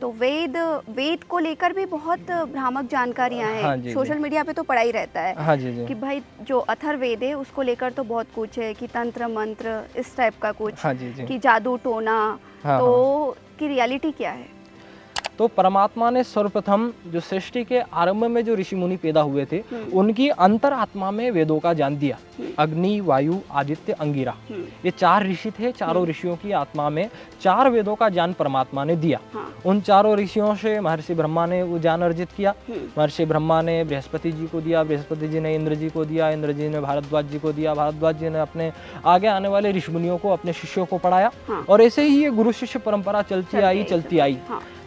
तो वेद वेद को लेकर भी बहुत भ्रामक जानकारियां हैं। हाँ जी, सोशल मीडिया पे तो पड़ा ही रहता है। हाँ जी जी। कि भाई जो अथर्ववेद है उसको लेकर तो बहुत कुछ है कि तंत्र मंत्र इस टाइप का कुछ, हाँ जी जी। कि जादू टोना, हाँ तो की रियलिटी क्या है? तो परमात्मा ने सर्वप्रथम जो सृष्टि के आरंभ में जो ऋषि मुनि पैदा हुए थे, उनकी अंतरात्मा में वेदों का ज्ञान दिया। अग्नि, वायु, आदित्य, अंगिरा, ये 4 ऋषि थे। चारों ऋषियों की आत्मा में 4 वेदों का ज्ञान परमात्मा ने दिया। उन चारों ऋषियों से महर्षि ब्रह्मा ने वो ज्ञान अर्जित किया। महर्षि ब्रह्मा ने बृहस्पति जी को दिया, बृहस्पति जी ने इंद्र जी को दिया, इंद्र जी ने भारद्वाज जी को दिया, भारद्वाज जी ने अपने आगे आने वाले ऋषि मुनियों को, अपने शिष्यों को पढ़ाया। और ऐसे ही ये गुरु शिष्य परंपरा चलती आई।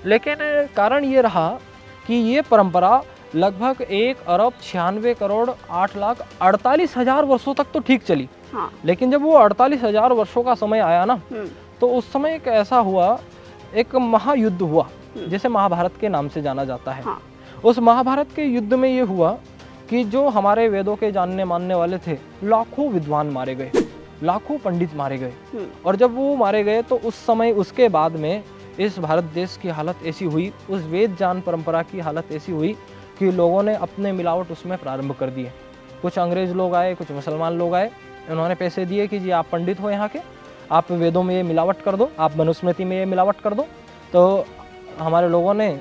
लेकिन कारण ये रहा कि ये परंपरा लगभग 1,96,96,48,48,000 वर्षों तक तो ठीक चली। लेकिन जब वो 48,000 वर्षों का समय आया ना, तो उस समय एक ऐसा हुआ, एक महायुद्ध हुआ जिसे महाभारत के नाम से जाना जाता है। उस महाभारत के युद्ध में ये हुआ कि जो हमारे वेदों के जानने मानने वाले थे, लाखों विद्वान मारे गए, लाखों पंडित मारे गए। और जब वो मारे गए तो उस समय, उसके बाद में इस भारत देश की हालत ऐसी हुई, उस वेद ज्ञान परंपरा की हालत ऐसी हुई कि लोगों ने अपने मिलावट उसमें प्रारंभ कर दिए। कुछ अंग्रेज लोग आए, कुछ मुसलमान लोग आए, उन्होंने पैसे दिए कि जी आप पंडित हो यहाँ के, आप वेदों में ये मिलावट कर दो, आप मनुस्मृति में ये मिलावट कर दो। तो हमारे लोगों ने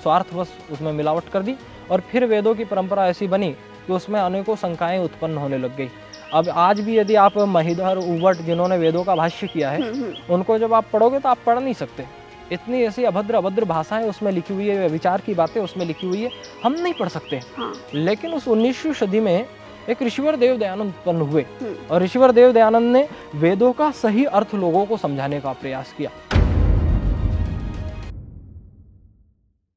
स्वार्थवश उसमें मिलावट कर दी और फिर वेदों की परंपरा ऐसी बनी कि उसमें अनेकों शंकाएं उत्पन्न होने लग गई। अब आज भी यदि आप महिधर, उवट, जिन्होंने वेदों का भाष्य किया है, उनको जब आप पढ़ोगे तो आप पढ़ नहीं सकते। इतनी ऐसी अभद्र भाषाएं उसमें लिखी हुई है, विचार की बातें उसमें लिखी हुई है, हम नहीं पढ़ सकते। लेकिन उस 19वीं सदी में एक ऋषिवर देव दयानंद उत्पन्न हुए और ऋषिवर देव दयानंद ने वेदों का सही अर्थ लोगों को समझाने का प्रयास किया।